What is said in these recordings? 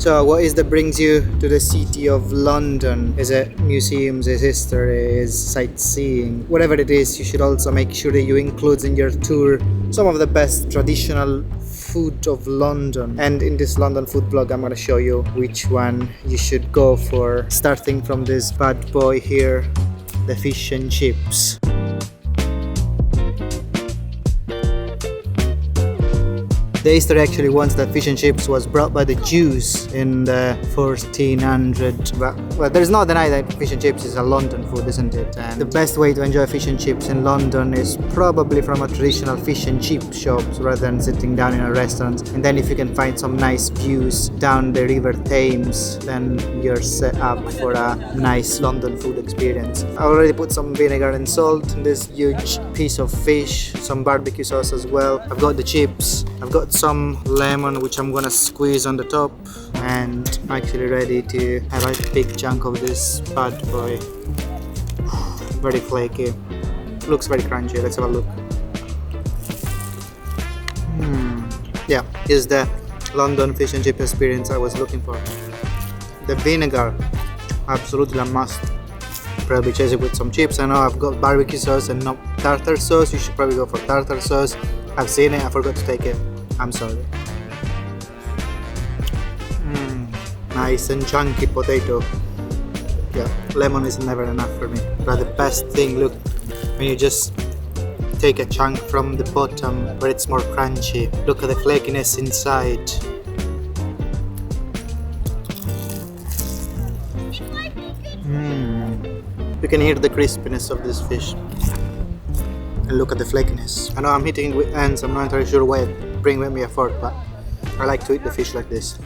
So what is that brings you to the city of London? Is it museums, is history, is sightseeing? Whatever it is, you should also make sure that you include in your tour some of the best traditional food of London. And in this London food blog, I'm gonna show you which one you should go for, starting from this bad boy here, the fish and chips. The history actually wants that fish and chips was brought by the Jews in the 1400s. But there's no denying that fish and chips is a London food, isn't it? And the best way to enjoy fish and chips in London is probably from a traditional fish and chip shop rather than sitting down in a restaurant. And then if you can find some nice views down the River Thames, then you're set up for a nice London food experience. I already put some vinegar and salt in this huge piece of fish, some barbecue sauce as well. I've got the chips, I've got some lemon which I'm gonna squeeze on the top, and I'm actually ready to have a big chunk of this bad boy. Very flaky, looks very crunchy. Let's have a look. Yeah, is the London fish and chip experience I was looking for. The vinegar, absolutely a must. Probably chase it with some chips. I know I've got barbecue sauce and not tartar sauce. You should probably go for tartar sauce. I've seen it, I forgot to take it. I'm sorry. Nice and chunky potato. Yeah, lemon is never enough for me. But the best thing, look, when you just take a chunk from the bottom where it's more crunchy. Look at the flakiness inside. You can hear the crispiness of this fish. And look at the flakiness. I know I'm hitting it with hands, I'm not entirely sure why it bring with me a fork, but I like to eat the fish like this.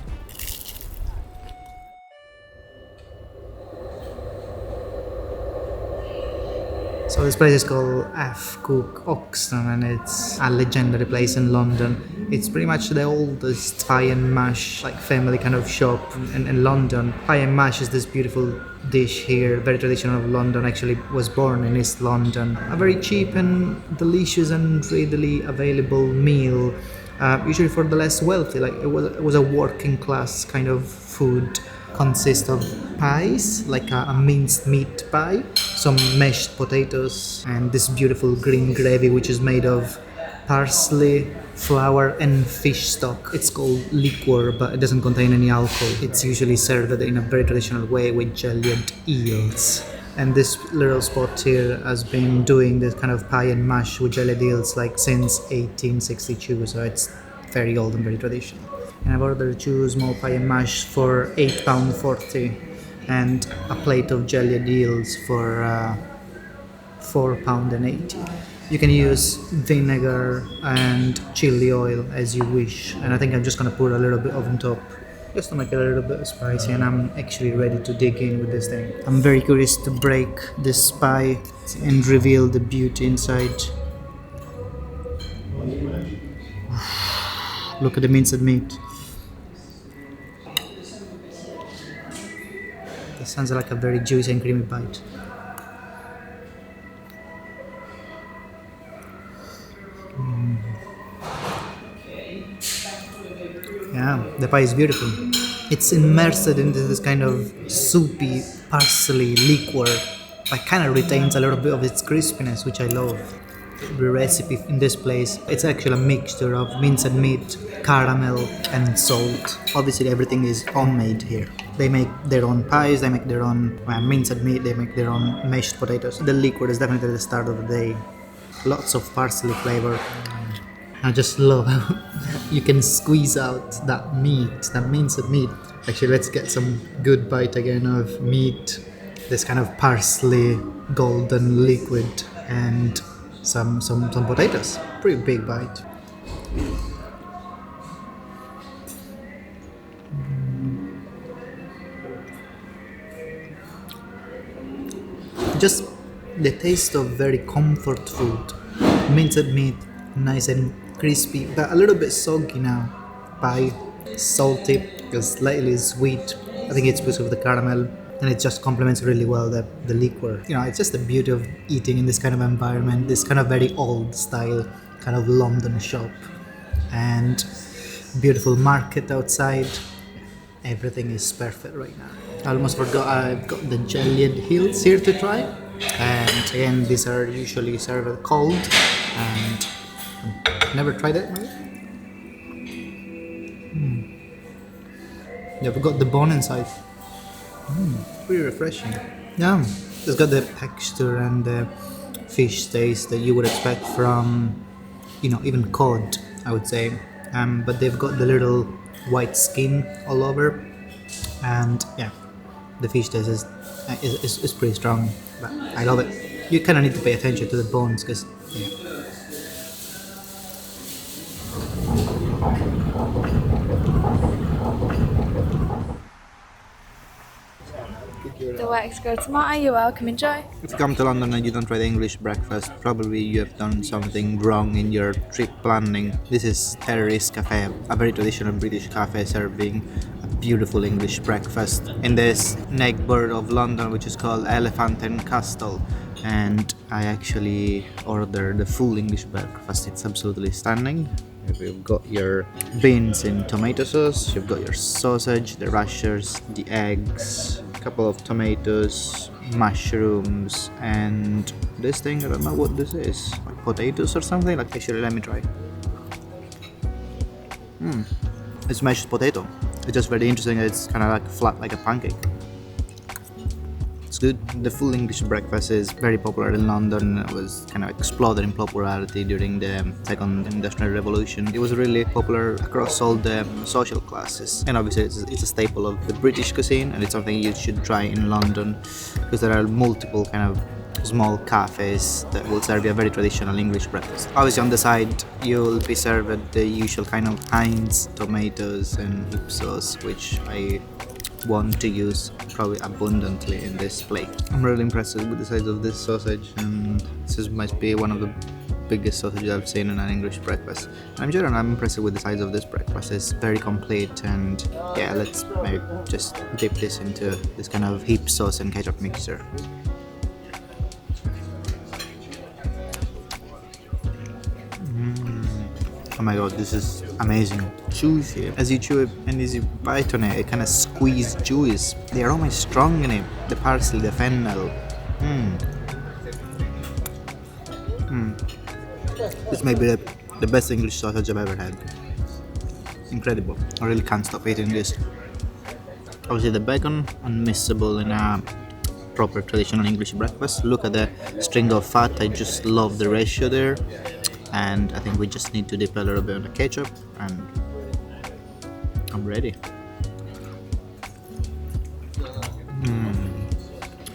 So this place is called F Cooke, Oxton, and it's a legendary place in London. It's pretty much the oldest pie and mash, like family kind of shop in London. Pie and mash is this beautiful dish here, very traditional of London. Actually was born in East London. A very cheap and delicious and readily available meal, usually for the less wealthy. Like it was a working class kind of food. Consists of pies, like a minced meat pie, some mashed potatoes, and this beautiful green gravy which is made of parsley, flour and fish stock. It's called liquor, but it doesn't contain any alcohol. It's usually served in a very traditional way with jellied eels. And this little spot here has been doing this kind of pie and mash with jellied eels like since 1862, so it's very old and very traditional. And I've ordered 2 small pie and mash for £8.40 and a plate of jellied eels for £4.80. You can use vinegar and chili oil as you wish, and I think I'm just gonna put a little bit on top just to make it a little bit spicy, and I'm actually ready to dig in with this thing. I'm very curious to break this pie and reveal the beauty inside. Look at the minced meat. That sounds like a very juicy and creamy bite. Yeah, the pie is beautiful. It's immersed into this kind of soupy parsley liquor, but kind of retains a little bit of its crispiness, which I love. The recipe in this place, it's actually a mixture of minced meat, caramel and salt. Obviously everything is homemade here. They make their own pies, they make their own minced meat, they make their own mashed potatoes. The liquid is definitely the start of the day. Lots of parsley flavor. I just love how you can squeeze out that meat, that minced meat. Actually, let's get some good bite again of meat, this kind of parsley golden liquid, and some potatoes. Pretty big bite. Just the taste of very comfort food. Minced meat, nice and crispy, but a little bit soggy now. Pie, salty, slightly sweet. I think it's because of the caramel, and it just complements really well the liquor. You know, it's just the beauty of eating in this kind of environment, this kind of very old style kind of London shop, and beautiful market outside. Everything is perfect right now. I almost forgot I've got the jellied eels here to try. And again, these are usually served cold, and never tried it. Never got the bone inside. Pretty refreshing. Yeah, it's got the texture and the fish taste that you would expect from, even cod, I would say. But they've got the little white skin all over, and yeah, the fish taste is pretty strong. But I love it. You kind of need to pay attention to the bones because The wax go tomato, you're welcome, enjoy. if you come to London and you don't try the English breakfast, probably you have done something wrong in your trip planning. This is Terrace Cafe, a very traditional British cafe serving a beautiful English breakfast in this neighbourhood of London, which is called Elephant and Castle. And I actually ordered the full English breakfast. It's absolutely stunning. You've got your beans in tomato sauce, you've got your sausage, the rashers, the eggs, a couple of tomatoes, mushrooms, and this thing, I don't know what this is, like potatoes or something. Like, actually, let me try. It's mashed potato. It's just very interesting. It's kind of like flat, like a pancake. It's good. The full English breakfast is very popular in London. It was kind of exploded in popularity during the Second Industrial Revolution. It was really popular across all the social classes, and obviously it's a staple of the British cuisine, and it's something you should try in London because there are multiple kind of small cafes that will serve you a very traditional English breakfast. Obviously on the side you'll be served the usual kind of Heinz tomatoes and hip sauce, which I want to use probably abundantly in this plate. I'm really impressed with the size of this sausage, and this must be one of the biggest sausages I've seen in an English breakfast. I'm impressed with the size of this breakfast. It's very complete, and yeah, let's maybe just dip this into this kind of hip sauce and ketchup mixture. Oh my god, this is amazing. Juicy. As you chew it and as you bite on it, it kind of squeeze juice. The aroma is strong in it. The parsley, the fennel. This may be the best English sausage I've ever had. Incredible. I really can't stop eating this. Obviously the bacon, unmissable in a proper traditional English breakfast. Look at the string of fat. I just love the ratio there. And I think we just need to dip a little bit on the ketchup, and I'm ready.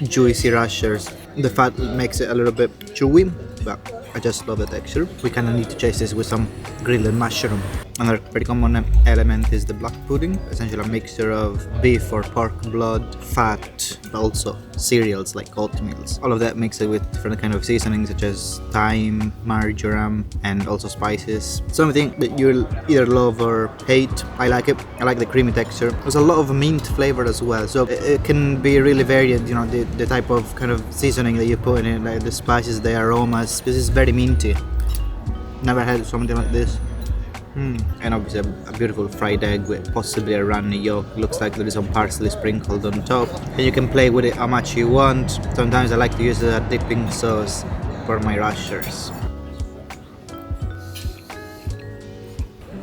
Juicy rashers. The fat makes it a little bit chewy, but I just love the texture. We kind of need to chase this with some grilled mushroom. Another very common element is the black pudding, essentially a mixture of beef or pork blood, fat, but also cereals like oatmeals. All of that mixed with different kind of seasonings such as thyme, marjoram, and also spices. Something that you'll either love or hate. I like it. I like the creamy texture. There's a lot of mint flavor as well, so it can be really varied. You know, the type of kind of seasoning that you put in it, like the spices, the aromas. This is very minty. Never had something like this. And obviously a beautiful fried egg with possibly a runny yolk. Looks like there is some parsley sprinkled on top, and you can play with it how much you want. Sometimes I like to use a dipping sauce for my rashers.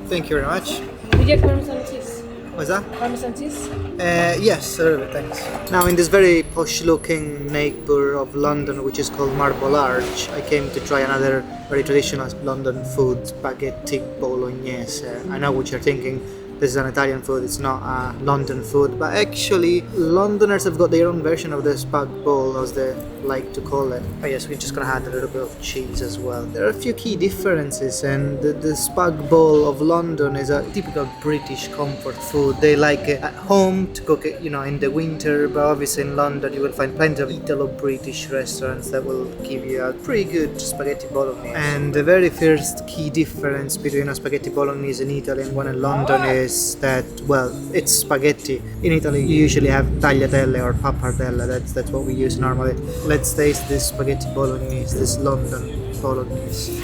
Thank you very much. Did you get parmesan cheese? What's that? Parmesan cheese? Yes, a little bit, thanks. Now in this very posh looking neighbour of London, which is called Marble Arch, I came to try another very traditional London food, spaghetti bolognese. I know what you're thinking, this is an Italian food, it's not a London food, but actually Londoners have got their own version of the spag bowl, as they like to call it. Oh yes, we're just gonna add a little bit of cheese as well. There are a few key differences, and the spag bowl of London is a typical British comfort food. They like it at home to cook it, in the winter, but obviously in London you will find plenty of Italo-British restaurants that will give you a pretty good spaghetti bolognese. And the very first key difference between a spaghetti bolognese in Italy and one in London is that, well, it's spaghetti. In Italy you usually have tagliatelle or pappardelle, that's what we use normally. Let's taste this spaghetti bolognese, this London bolognese.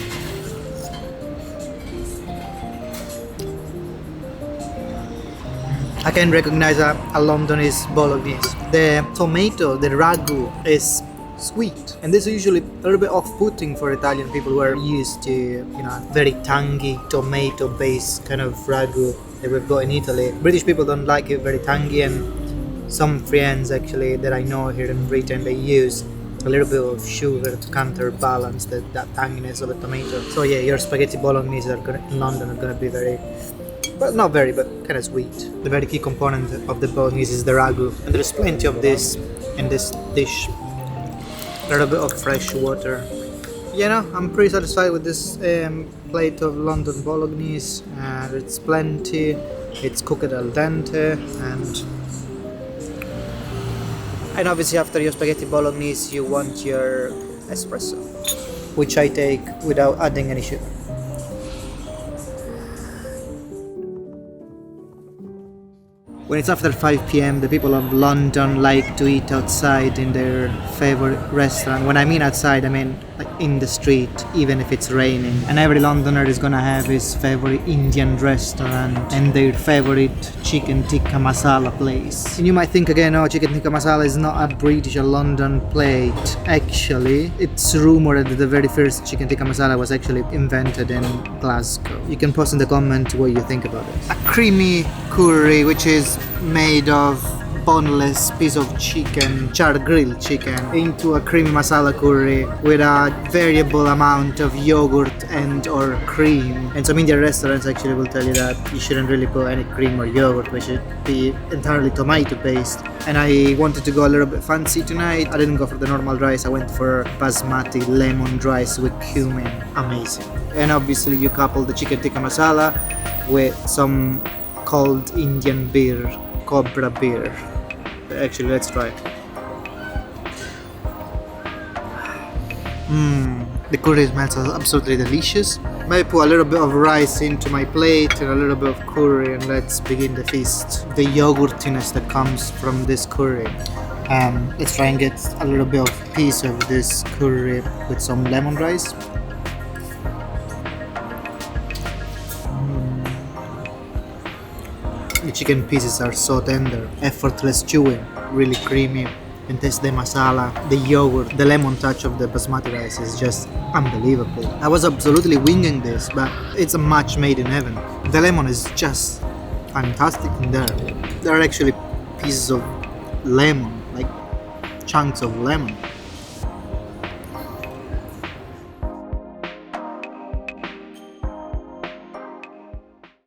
I can recognize a Londonese Bolognese. The tomato, the ragu, is sweet, and this is usually a little bit off-putting for Italian people who are used to, very tangy tomato-based kind of ragu that we've got in Italy. British people don't like it very tangy, and some friends actually that I know here in Britain, they use a little bit of sugar to counterbalance that tanginess of the tomato. So yeah, your spaghetti bolognese in London are gonna be very, but not very, but kind of sweet. The very key component of the bolognese is the ragu, and there's plenty of this in this dish. A little bit of fresh water. I'm pretty satisfied with this plate of London bolognese. It's plenty, it's cooked al dente, and obviously after your spaghetti bolognese you want your espresso, which I take without adding any sugar. When it's after 5 p.m, the people of London like to eat outside in their favorite restaurant. When I mean outside, I mean like in the street, even if it's raining. And every Londoner is gonna have his favorite Indian restaurant and their favorite chicken tikka masala place. And you might think again, oh, chicken tikka masala is not a British or London plate. Actually, it's rumored that the very first chicken tikka masala was actually invented in Glasgow. You can post in the comment what you think about it. A creamy curry, which is made of boneless piece of chicken, charred grilled chicken, into a creamy masala curry with a variable amount of yogurt and or cream. And some Indian restaurants actually will tell you that you shouldn't really put any cream or yogurt, which should be entirely tomato based. And I wanted to go a little bit fancy tonight. I didn't go for the normal rice, I went for basmati lemon rice with cumin. Amazing. And obviously you couple the chicken tikka masala with some cold Indian beer, Cobra beer. Actually, let's try it. The curry smells absolutely delicious. Maybe put a little bit of rice into my plate and a little bit of curry, and let's begin the feast. The yogurtiness that comes from this curry. Let's try and get a little bit of piece of this curry with some lemon rice. The chicken pieces are so tender, effortless chewing, really creamy, and taste the masala, the yogurt, the lemon touch of the basmati rice is just unbelievable. I was absolutely winging this, but it's a match made in heaven. The lemon is just fantastic in there. There are actually pieces of lemon, like chunks of lemon.